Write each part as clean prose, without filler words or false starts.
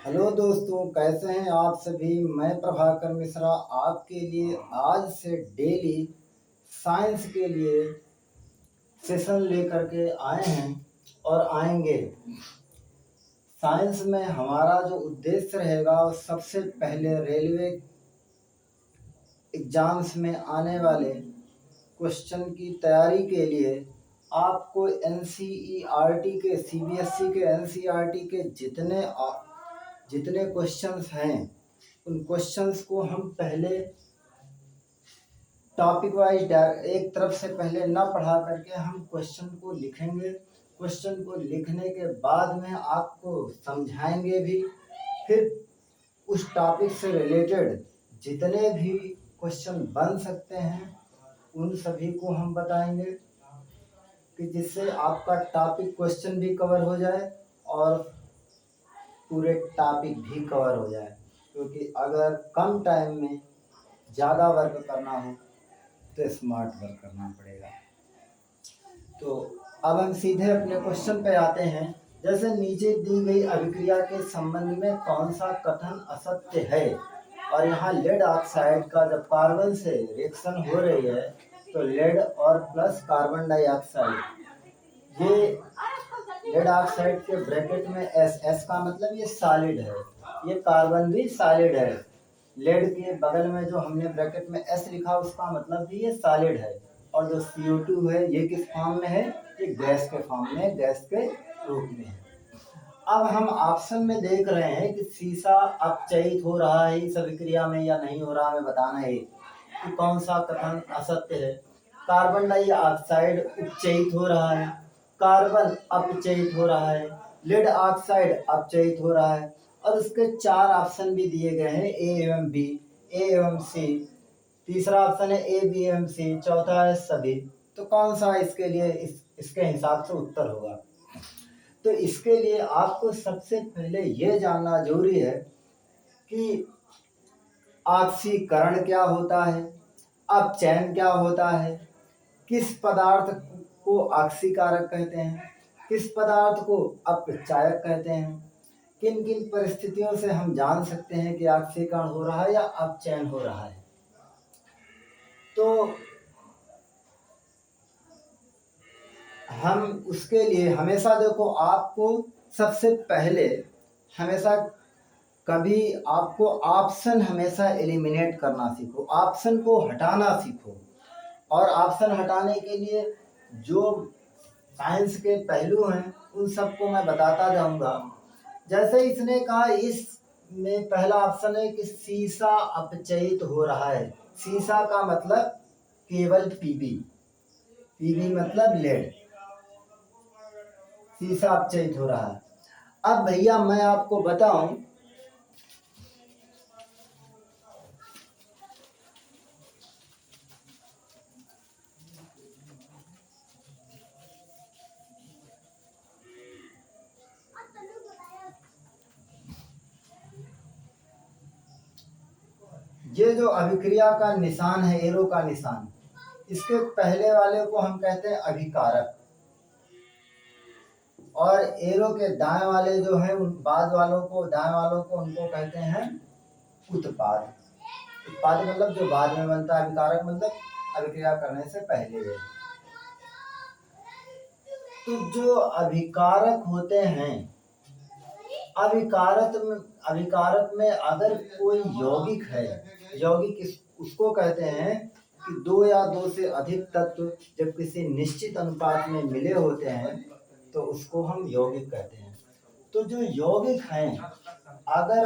Hello दोस्तों, कैसे हैं आप सभी। मैं प्रभाकर मिश्रा आपके लिए आज से डेली साइंस के लिए सेशन लेकर के आए हैं और आएंगे। साइंस में हमारा जो उद्देश्य रहेगा वो सबसे पहले रेलवे एग्जाम्स में आने वाले क्वेश्चन की तैयारी के लिए आपको एनसीईआरटी के सीबीएसई के एनसीईआरटी के जितने क्वेश्चंस हैं उन क्वेश्चंस को हम पहले टॉपिक वाइज एक तरफ से पहले ना पढ़ा करके हम क्वेश्चन को लिखेंगे। क्वेश्चन को लिखने के बाद में आपको समझाएंगे भी। फिर उस टॉपिक से रिलेटेड जितने भी क्वेश्चन बन सकते हैं उन सभी को हम बताएंगे कि जिससे आपका टॉपिक क्वेश्चन भी कवर हो जाए और पूरे टॉपिक भी कवर हो जाए। क्योंकि अगर कम टाइम में ज़्यादा वर्क करना हो तो स्मार्ट वर्क करना पड़ेगा। तो अब हम सीधे अपने क्वेश्चन पे आते हैं। जैसे नीचे दी गई अभिक्रिया के संबंध में कौन सा कथन असत्य है। और यहाँ लेड ऑक्साइड का जब कार्बन से रिएक्शन हो रही है तो लेड और प्लस कार्बन डाइऑक्साइड, ये लेड ऑक्साइड के ब्रैकेट में एस, एस का मतलब ये सॉलिड है, ये कार्बन भी सॉलिड है। लेड के बगल में जो हमने ब्रैकेट में एस लिखा उसका मतलब भी ये सॉलिड है। और जो CO2 है ये किस फॉर्म में है, ये गैस के फॉर्म में, गैस के रूप में है। अब हम ऑप्शन में देख रहे हैं कि सीसा अपचयित हो रहा है इस अभिक्रिया में या नहीं हो रहा, हमें बताना है कि कौन सा कथन असत्य है। कार्बन डाइऑक्साइड उपचयित हो रहा है, कार्बन अपचयित हो रहा है, लेड ऑक्साइड अपचयित हो रहा है। और उसके 4 ऑप्शन भी दिए गए हैं, ए एवं बी, ए एवं सी, तीसरा ऑप्शन है ए बी एवं सी, चौथा है सभी। तो कौन सा इसके लिए इसके हिसाब से उत्तर होगा। तो इसके लिए आपको सबसे पहले यह जानना जरूरी है कि ऑक्सीकरण क्या होता है, अपचयन क्या होता है, किस पदार्थ को ऑक्सीकारक कहते हैं, किस पदार्थ को अपचायक कहते हैं, किन किन परिस्थितियों से हम जान सकते हैं कि ऑक्सीकरण हो रहा है या अपचयन हो रहा है। तो हम उसके लिए हमेशा देखो, आपको सबसे पहले हमेशा कभी आपको ऑप्शन हमेशा एलिमिनेट करना सीखो, ऑप्शन को हटाना सीखो। और ऑप्शन हटाने के लिए जो साइंस के पहलू हैं उन सबको मैं बताता जाऊंगा। जैसे इसने कहा, इस में पहला ऑप्शन है कि सीसा अपचयित हो रहा है। सीसा का मतलब केवल पीबी, पीबी मतलब लेड, सीसा अपचयित हो रहा है। अब भैया मैं आपको बताऊं, ये जो अभिक्रिया का निशान है, एरो का निशान, इसके पहले वाले को हम कहते हैं अभिकारक, और एरो के दाएं वाले जो है उन बाद वालों को, दाएं वालों को उनको कहते हैं उत्पाद। उत्पाद मतलब जो बाद में बनता है, अभिकारक मतलब अभिक्रिया करने से पहले है। तो जो अभिकारक होते हैं, अभिकारक में अगर कोई यौगिक है, यौगिक उसको कहते हैं कि 2 या 2 से अधिक तत्व जब किसी निश्चित अनुपात में मिले होते हैं तो उसको हम यौगिक कहते हैं। तो जो यौगिक हैं, अगर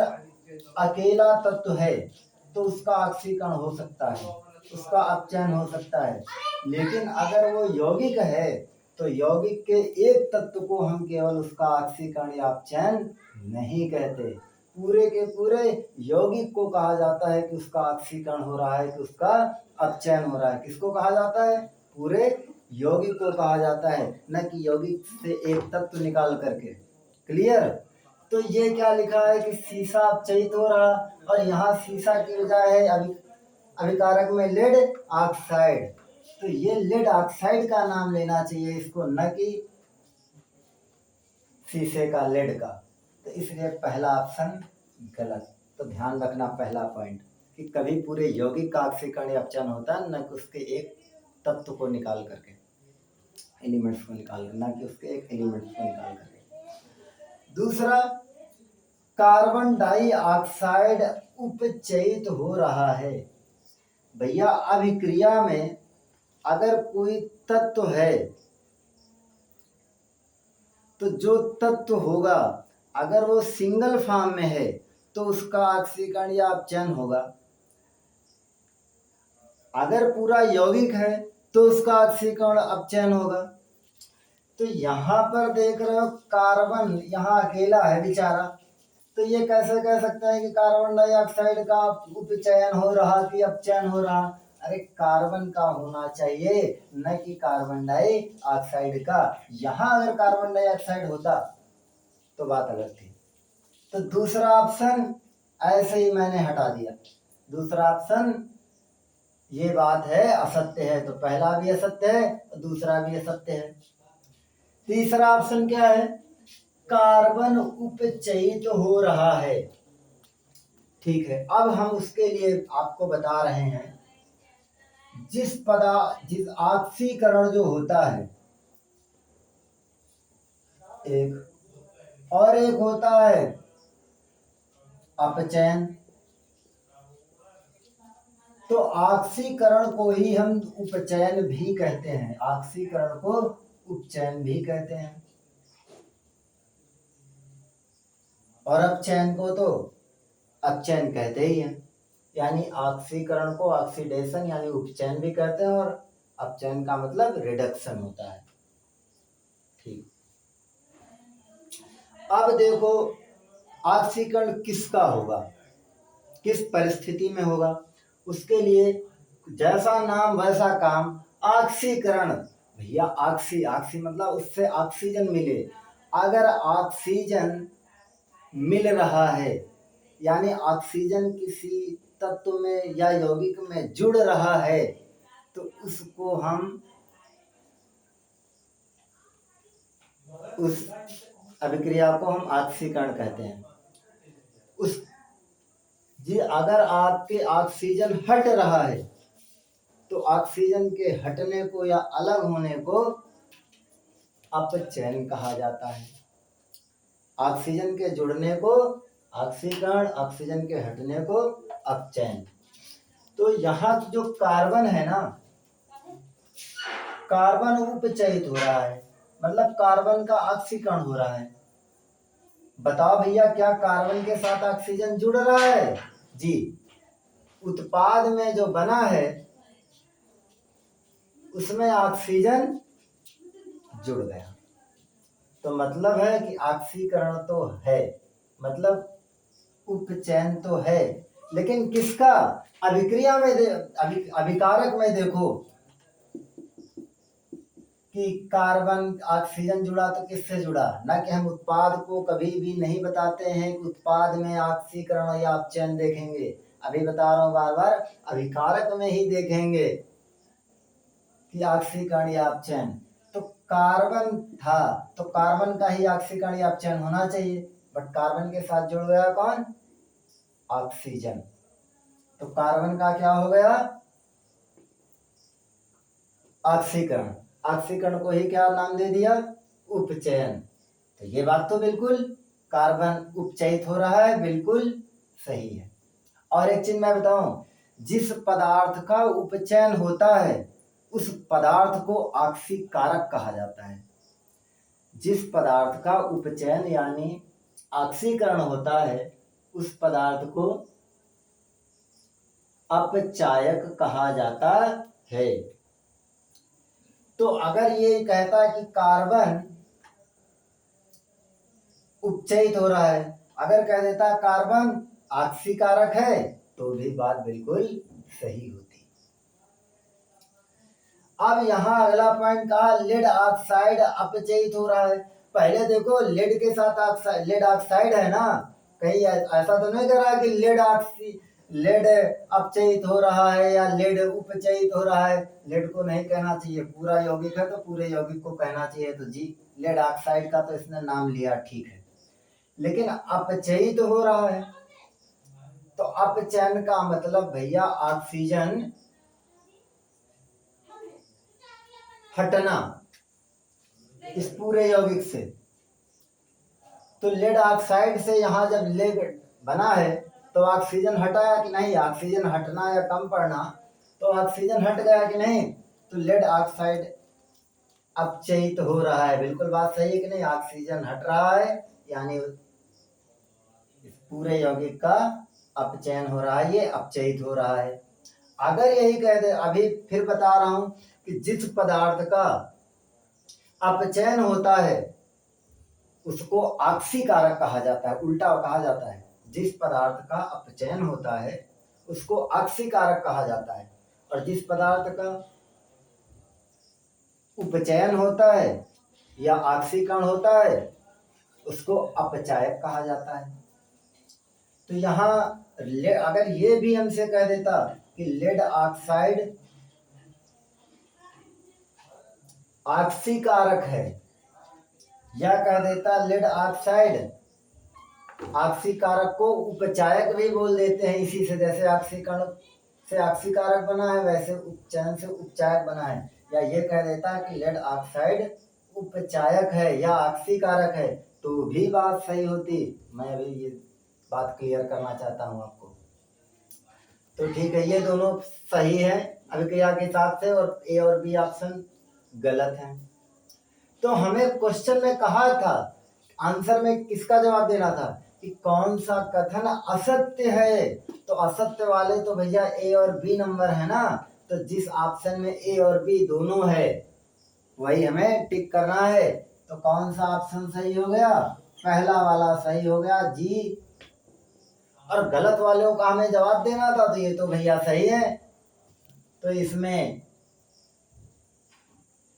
अकेला तत्व है तो उसका ऑक्सीकरण हो सकता है, उसका अपचयन हो सकता है। लेकिन अगर वो यौगिक है तो यौगिक के एक तत्व को हम केवल उसका ऑक्सीकरण या अपचयन नहीं कहते, पूरे के पूरे यौगिक को कहा जाता है कि उसका ऑक्सीकरण हो रहा है, कि उसका अपचयन हो रहा है। किसको कहा जाता है? पूरे यौगिक को कहा जाता है, न कि यौगिक से एक तत्व निकाल करके। क्लियर? तो ये क्या लिखा है कि सीसा अपचयित हो रहा, और यहाँ सीसा की बजाय है अभिकारक में लेड ऑक्साइड। तो ये लेड ऑक्साइड का नाम लेना चाहिए इसको, न कि शीशे का, लेड का। तो इसलिए पहला ऑप्शन गलत। तो ध्यान रखना पहला पॉइंट कि कभी पूरे यौगिक का ऑक्सीकरण या अपचयन होता है न कि उसके एक तत्व को निकाल करके, एलिमेंट्स को निकाल कर, ना कि उसके एक एलिमेंट्स को निकाल करके। दूसरा, कार्बन डाइऑक्साइड उपचयित हो रहा है। भैया अभिक्रिया में अगर कोई तत्व है तो जो तत्व होगा अगर वो सिंगल फॉर्म में है तो उसका ऑक्सीकरण या अपचयन होगा। अगर पूरा यौगिक है तो उसका ऑक्सीकरण अपचयन होगा। तो यहाँ पर देख रहे हो कार्बन यहाँ अकेला है बेचारा, तो ये कैसे कह सकते हैं कि कार्बन डाइऑक्साइड का उपचयन हो रहा कि अपचयन हो रहा? अरे कार्बन का होना चाहिए न कि कार्बन डाइऑक्साइड का। यहाँ अगर कार्बन डाइऑक्साइड होता तो बात अलग थी। तो दूसरा ऑप्शन ऐसे ही मैंने हटा दिया। दूसरा ऑप्शन ये बात है असत्य है, तो पहला भी असत्य है और दूसरा भी असत्य है। तीसरा ऑप्शन क्या है? कार्बन उपचयित हो रहा है। ठीक है, अब हम उसके लिए आपको बता रहे हैं जिस ऑक्सीकरण जो होता है एक, और एक होता है अपचयन। तो ऑक्सीकरण को ही हम उपचयन भी कहते हैं, ऑक्सीकरण को उपचयन भी कहते हैं, और अपचयन को तो अपचयन कहते ही हैं। यानी ऑक्सीकरण को ऑक्सीडेशन यानी उपचयन भी कहते हैं और अपचयन का मतलब रिडक्शन होता है। ठीक, अब देखो ऑक्सीकरण किसका होगा, किस परिस्थिति में होगा? उसके लिए जैसा नाम वैसा काम, ऑक्सीकरण। भैया ऑक्सी ऑक्सी मतलब उससे ऑक्सीजन मिले। अगर ऑक्सीजन मिल रहा है यानी ऑक्सीजन किसी तत्व में या यौगिक में जुड़ रहा है तो उसको हम उस अभिक्रिया को हम ऑक्सीकरण कहते हैं। उस जी अगर आपके ऑक्सीजन हट रहा है तो ऑक्सीजन के हटने को या अलग होने को अपचयन कहा जाता है। ऑक्सीजन के जुड़ने को ऑक्सीकरण, ऑक्सीजन के हटने को अपचयन। तो यहाँ जो कार्बन है ना, कार्बन उपचयित हो रहा है मतलब कार्बन का ऑक्सीकरण हो रहा है। बताओ भैया क्या कार्बन के साथ ऑक्सीजन जुड़ रहा है? जी, उत्पाद में जो बना है उसमें ऑक्सीजन जुड़ गया, तो मतलब है कि ऑक्सीकरण तो है, मतलब उपचयन तो है। लेकिन किसका? अभिक्रिया में अभिकारक में देखो कि कार्बन ऑक्सीजन जुड़ा तो किससे जुड़ा? ना कि हम उत्पाद को कभी भी नहीं बताते हैं कि उत्पाद में ऑक्सीकरण या अपचयन देखेंगे। अभी बता रहा हूं बार बार, अभिकारक में ही देखेंगे कि ऑक्सीकरण या अपचयन। तो कार्बन था तो कार्बन का ही ऑक्सीकरण या अपचयन होना चाहिए, बट कार्बन के साथ जुड़ गया कौन? ऑक्सीजन। तो कार्बन का क्या हो गया? ऑक्सीकरण। ऑक्सीकरण को ही क्या नाम दे दिया? उपचयन। तो ये बात तो बिल्कुल कार्बन उपचयित हो रहा है, बिल्कुल सही है। और एक चीज मैं बताऊं, जिस पदार्थ का उपचयन होता है उस पदार्थ को ऑक्सीकारक कहा जाता है। जिस पदार्थ का उपचयन यानी ऑक्सीकरण होता है उस पदार्थ को अपचायक कहा जाता है। तो अगर ये कहता है कि कार्बन उपचयित हो रहा है, अगर कह देता कार्बन ऑक्सीकारक है तो भी बात बिल्कुल सही होती। अब यहाँ अगला पॉइंट कहा लेड ऑक्साइड अपचयित हो रहा है। पहले देखो लेड के साथ लेड ऑक्साइड है ना, कहीं ऐसा तो नहीं कर रहा कि लेड अपचयित हो रहा है या लेड उपचयित हो रहा है। लेड को नहीं कहना चाहिए, पूरा यौगिक है तो पूरे यौगिक को कहना चाहिए। तो जी लेड ऑक्साइड का तो इसने नाम लिया, ठीक है। लेकिन अपचयित हो रहा है। तो अपचयन का मतलब भैया ऑक्सीजन हटना इस पूरे यौगिक से। तो लेड ऑक्साइड से यहाँ जब लेड बना है तो ऑक्सीजन हटाया कि नहीं, ऑक्सीजन हटना या कम पड़ना, तो ऑक्सीजन हट गया कि नहीं, तो लेड ऑक्साइड अपचयित हो रहा है। बिल्कुल बात सही है कि नहीं, ऑक्सीजन हट रहा है यानी इस पूरे यौगिक का अपचयन हो रहा है, ये अपचयित हो रहा है। अगर यही कह दे, अभी फिर बता रहा हूं कि जिस पदार्थ का अपचयन होता है उसको ऑक्सीकारक कहा जाता है, उल्टा कहा जाता है। जिस पदार्थ का अपचयन होता है उसको ऑक्सीकारक कहा जाता है, और जिस पदार्थ का उपचयन होता है या ऑक्सीकरण होता है उसको अपचायक कहा जाता है। तो यहाँ अगर ये भी हमसे कह देता कि लेड ऑक्साइड ऑक्सीकारक है, या कह देता लेड ऑक्साइड ऑक्सीकारक को उपचायक भी बोल देते हैं इसी से, जैसे ऑक्सीकरण से ऑक्सीकारक बना है वैसे उपचयन से उपचायक बना है। या ये कह देता है कि लेड ऑक्साइड उपचायक है या ऑक्सीकारक है, तो भी बात सही होती। मैं अभी ये बात क्लियर करना चाहता हूँ आपको। तो ठीक है, ये दोनों सही है अभिक्रिया के हिसाब से, और ए और बी ऑप्शन गलत है। तो हमें क्वेश्चन में कहा था, आंसर में किसका जवाब देना था कि कौन सा कथन असत्य है। तो असत्य वाले तो भैया ए और बी नंबर है ना, तो जिस ऑप्शन में ए और बी दोनों है वही हमें टिक करना है। तो कौन सा ऑप्शन सही हो गया, पहला वाला सही हो गया जी। और गलत वालों का हमें जवाब देना था, तो ये तो भैया सही है। तो इसमें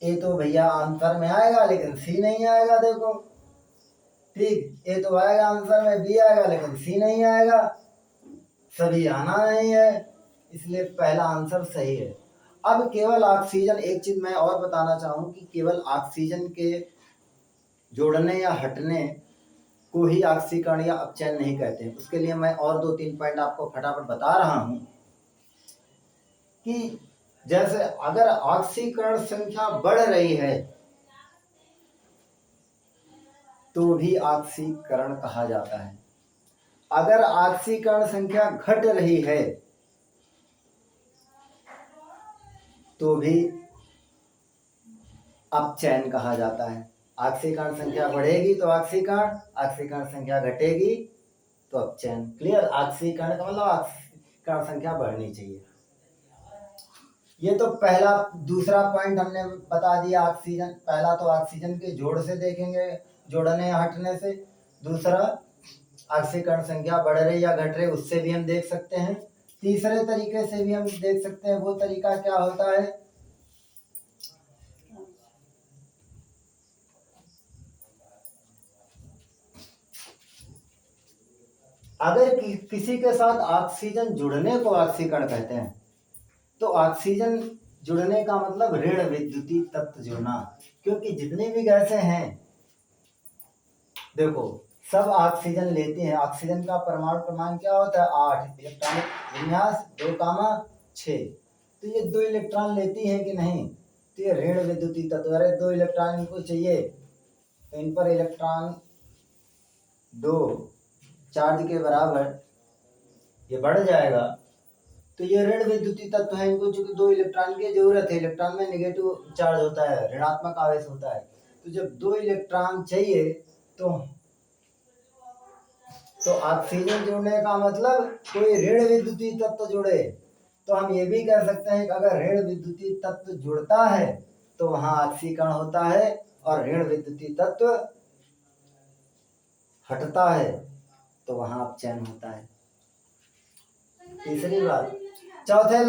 ए तो भैया आंसर में आएगा लेकिन सी नहीं आएगा। देखो ठीक, ए तो आएगा आंसर में, बी आएगा लेकिन सी नहीं आएगा, सभी आना नहीं है, इसलिए पहला आंसर सही है। अब केवल ऑक्सीजन, एक चीज मैं और बताना चाहूँ कि केवल ऑक्सीजन के जोड़ने या हटने को ही ऑक्सीकरण या अपचयन नहीं कहते हैं। उसके लिए मैं और 2-3 पॉइंट आपको फटाफट बता रहा हूं कि जैसे अगर ऑक्सीकरण संख्या बढ़ रही है तो भी ऑक्सीकरण कहा जाता है, अगर ऑक्सीकरण संख्या घट रही है तो भी अपचयन कहा जाता है। ऑक्सीकरण संख्या बढ़ेगी तो ऑक्सीकरण, ऑक्सीकरण संख्या घटेगी तो अपचयन। क्लियर, ऑक्सीकरण का मतलब ऑक्सीकरण संख्या बढ़नी चाहिए। ये तो पहला। दूसरा पॉइंट हमने बता दिया ऑक्सीजन, पहला तो ऑक्सीजन के जोड़ से देखेंगे, जोड़ने या हटने से। दूसरा ऑक्सीकरण संख्या बढ़ रही या घट रही उससे भी हम देख सकते हैं। तीसरे तरीके से भी हम देख सकते हैं, वो तरीका क्या होता है, अगर किसी के साथ ऑक्सीजन जुड़ने को ऑक्सीकरण कहते हैं, तो ऑक्सीजन जुड़ने का मतलब ऋण विद्युतीय तत्व जुड़ना। क्योंकि जितनी भी गैसें हैं देखो सब ऑक्सीजन लेती हैं। ऑक्सीजन का परमाणु क्रमांक क्या होता है, 8, इलेक्ट्रॉनिक विन्यास 2,6। तो ये 2 इलेक्ट्रॉन लेती है कि नहीं, तो ये ऋण विद्युतीय तत्व। अरे 2 इलेक्ट्रॉन इनको चाहिए तो इन पर इलेक्ट्रॉन 2 चार्ज के बराबर ये बढ़ जाएगा, तो ये ऋण विद्युतीय तत्व है। इनको चूंकि 2 इलेक्ट्रॉन की जरूरत है, इलेक्ट्रॉन में नेगेटिव चार्ज होता है, ऋणात्मक आवेश होता है। तो जब 2 इलेक्ट्रॉन चाहिए तो ऑक्सीजन जुड़ने का मतलब कोई ऋण विद्युतीय तत्व जुड़े। तो हम ये भी कह सकते हैं कि अगर ऋण विद्युतीय तत्व जुड़ता है तो वहां ऑक्सीकरण होता है, और ऋण विद्युतीय तत्व हटता है तो वहां अपचयन होता है। तीसरी बात, चौथे